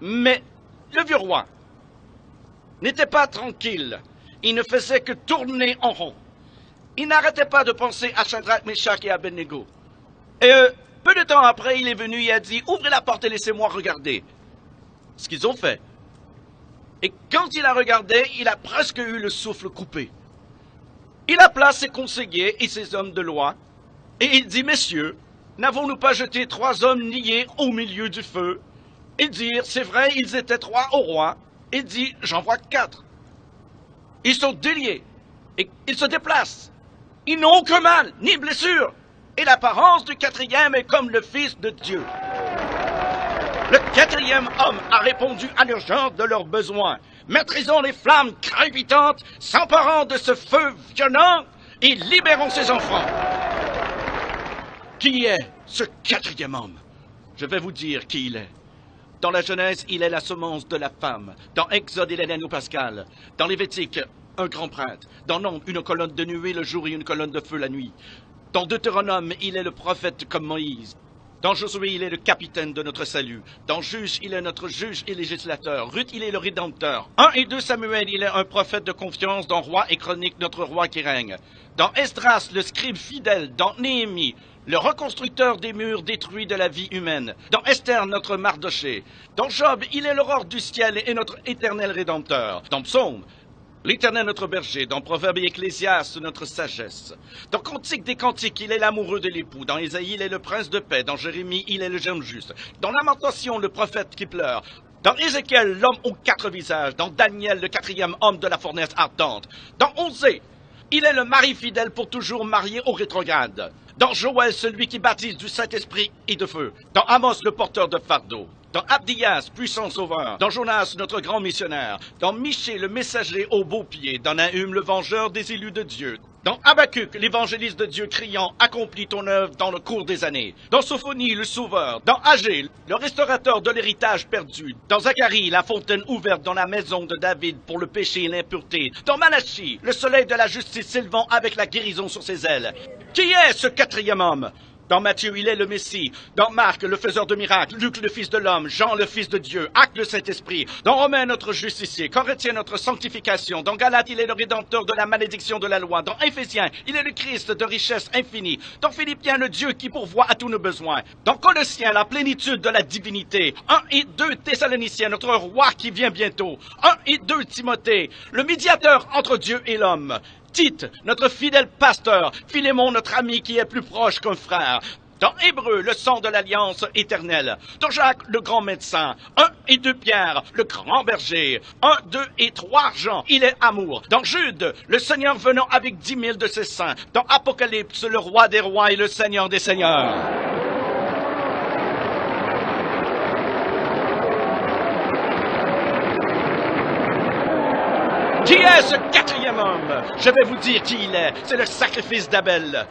Mais le vieux roi n'était pas tranquille. Il ne faisait que tourner en rond. Il n'arrêtait pas de penser à Shadrach, Meshach et Abednego. Et peu de temps après, il est venu et a dit « Ouvrez la porte et laissez-moi regarder. » Ce qu'ils ont fait. Et quand il a regardé, il a presque eu le souffle coupé. Il appela ses conseillers et ses hommes de loi, et il dit « Messieurs, n'avons-nous pas jeté 3 hommes liés au milieu du feu ?» Ils dirent « C'est vrai, ils étaient 3 au roi. » Il dit « J'en vois 4. » Ils sont déliés, et ils se déplacent. Ils n'ont aucun mal, ni blessure. Et l'apparence du 4e est comme le Fils de Dieu. Le 4e homme a répondu à l'urgence de leurs besoins. Maîtrisons les flammes crépitantes, s'emparant de ce feu violent et libérons ses enfants. Qui est ce 4e homme? Je vais vous dire qui il est. Dans la Genèse, il est la semence de la femme. Dans Exode, il est l'anneau pascal. Dans Lévitique, un grand prêtre. Dans Nombre, une colonne de nuée le jour et une colonne de feu la nuit. Dans Deutéronome, il est le prophète comme Moïse. Dans Josué, il est le capitaine de notre salut. Dans Juge, il est notre juge et législateur. Ruth, il est le rédempteur. 1 et 2 Samuel, il est un prophète de confiance. Dans Roi et Chronique, notre roi qui règne. Dans Esdras, le scribe fidèle. Dans Néhémie, le reconstructeur des murs détruits de la vie humaine. Dans Esther, notre Mardoché. Dans Job, il est l'aurore du ciel et notre éternel rédempteur. Dans Psaume, l'Éternel notre berger. Dans Proverbe et Ecclésiaste, notre sagesse. Dans Cantique des Cantiques, il est l'amoureux de l'époux. Dans Ésaïe, il est le prince de paix. Dans Jérémie, il est le jeune juste. Dans Lamentation, le prophète qui pleure. Dans Ézéchiel, l'homme aux 4 visages. Dans Daniel, le 4e homme de la fournaise ardente. Dans Osée, il est le mari fidèle pour toujours marié au rétrograde. Dans Joël, celui qui baptise du Saint-Esprit et de feu. Dans Amos, le porteur de fardeau. Dans Abdias, puissant sauveur. Dans Jonas, notre grand missionnaire. Dans Michée, le messager au beau pied. Dans Nahum, le vengeur des élus de Dieu. Dans Habacuc, l'évangéliste de Dieu criant « Accomplis ton œuvre dans le cours des années ». Dans Sophonie, le sauveur. Dans Agé, le restaurateur de l'héritage perdu. Dans Zacharie, la fontaine ouverte dans la maison de David pour le péché et l'impureté. Dans Malachie, le soleil de la justice s'élevant avec la guérison sur ses ailes. Qui est ce 4e homme? Dans Matthieu, il est le Messie. Dans Marc, le faiseur de miracles. Luc, le Fils de l'homme. Jean, le Fils de Dieu. Acte, le Saint-Esprit. Dans Romains, notre justicier. Corinthiens, notre sanctification. Dans Galates, il est le rédempteur de la malédiction de la loi. Dans Éphésiens, il est le Christ de richesse infinie. Dans Philippiens, le Dieu qui pourvoit à tous nos besoins. Dans Colossiens, la plénitude de la divinité. 1 et 2 Thessaloniciens, notre roi qui vient bientôt. 1 et 2 Timothée, le médiateur entre Dieu et l'homme. Tite, notre fidèle pasteur, Philémon, notre ami qui est plus proche qu'un frère. Dans Hébreu, le sang de l'alliance éternelle. Dans Jacques, le grand médecin. 1 et 2 Pierre, le grand berger. 1, 2 et 3 Jean, il est amour. Dans Jude, le Seigneur venant avec 10 000 de ses saints. Dans Apocalypse, le roi des rois et le Seigneur des seigneurs. Qui est ce 4e homme? Je vais vous dire qui il est. C'est le sacrifice d'Abel.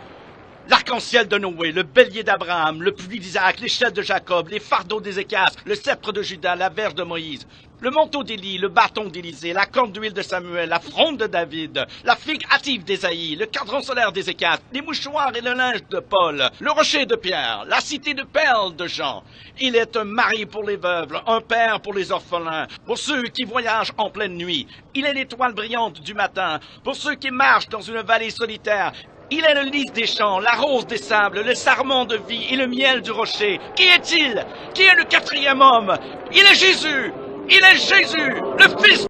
L'arc-en-ciel de Noé, le bélier d'Abraham, le puits d'Isaac, l'échelle de Jacob, les fardeaux d'Ézéchias, le sceptre de Judas, la verge de Moïse, le manteau d'Élie, le bâton d'Élisée, la corne d'huile de Samuel, la fronde de David, la figue hâtive d'Ésaïe, le cadran solaire d'Ézéchias, les mouchoirs et le linge de Paul, le rocher de Pierre, la cité de perles de Jean. Il est un mari pour les veuves, un père pour les orphelins, pour ceux qui voyagent en pleine nuit. Il est l'étoile brillante du matin, pour ceux qui marchent dans une vallée solitaire. Il est le lys des champs, la rose des sables, le sarment de vie et le miel du rocher. Qui est-il? Qui est le 4e homme? Il est Jésus! Il est Jésus, le Fils.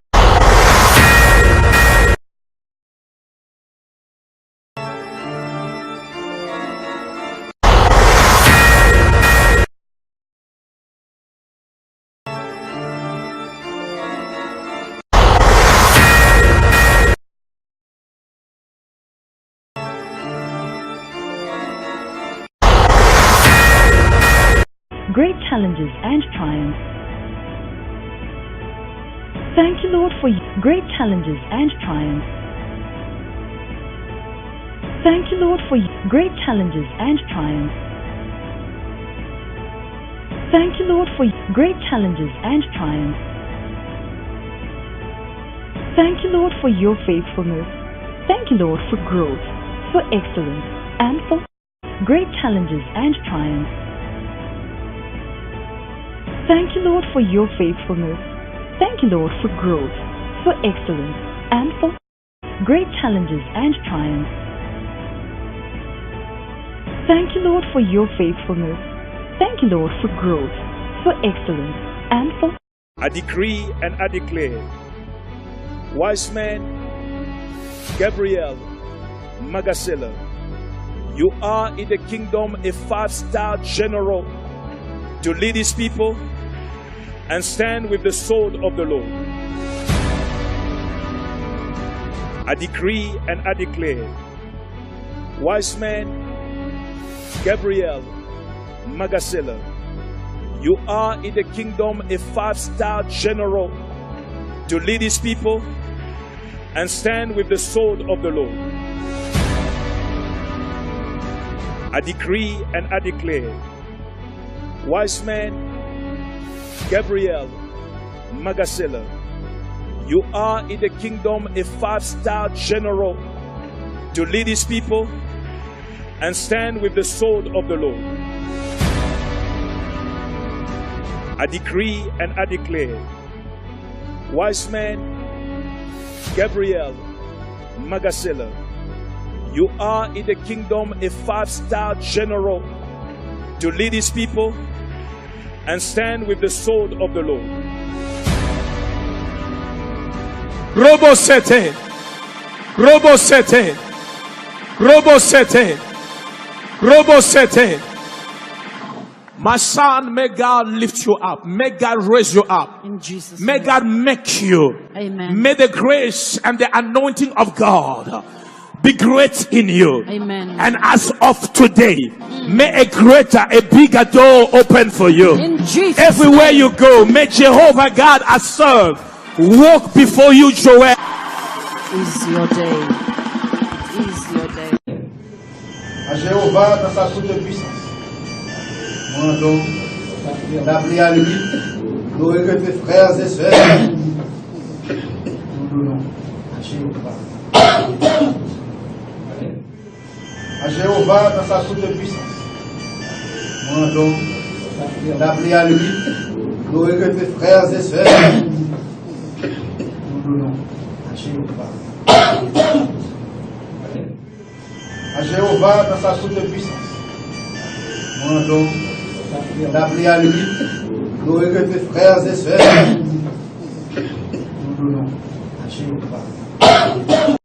Great challenges and triumphs. Thank you, Lord, for great challenges and triumphs. Thank you, Lord, for great challenges and triumphs. Thank you, Lord, for great challenges and triumphs. Thank you, Lord, for your faithfulness. Thank you, Lord, for growth, for excellence, and for great challenges and triumphs. Thank you, Lord, for your faithfulness. Thank you, Lord, for growth, for excellence, and for great challenges and triumphs. Thank you, Lord, for your faithfulness. Thank you, Lord, for growth, for excellence, and for... I decree and I declare, wise man, Gabriel Magasela, you are in the kingdom a 5-star general to lead his people and stand with the sword of the Lord. I decree and I declare, wise man, Gabriel Magasela, you are in the kingdom a 5-star general to lead his people and stand with the sword of the Lord. I decree and I declare, wise man, Gabriel Magasela, you are in the kingdom a 5-star general to lead his people and stand with the sword of the Lord. I decree and I declare, wise man, Gabriel Magasela, you are in the kingdom a 5-star general to lead his people and stand with the sword of the Lord. Robo Sete, Robo Sete, Robo Sete, Robo Sete. My son, may God lift you up. May God raise you up. In Jesus' May name. God make you. Amen. May the grace and the anointing of God be great in you. Amen. And as of today, may a greater, a bigger door open for you. In Jesus' Everywhere name. you go, may Jehovah God I serve walk before you, Joel. Is your day. Is your day. À Jéhovah dans sa toute puissance. Moi donc, d'appeler à lui, nous que frères et sœurs, nous donnons à Jéhovah. À Jéhovah dans sa toute puissance. Moi donc, d'appeler à lui, nous que frères et sœurs, nous donnons à Jéhovah. À Jéhovah dans sa toute puissance. Moi donc, d'appeler à lui, nous que frères et sœurs, nous donnons à Jéhovah.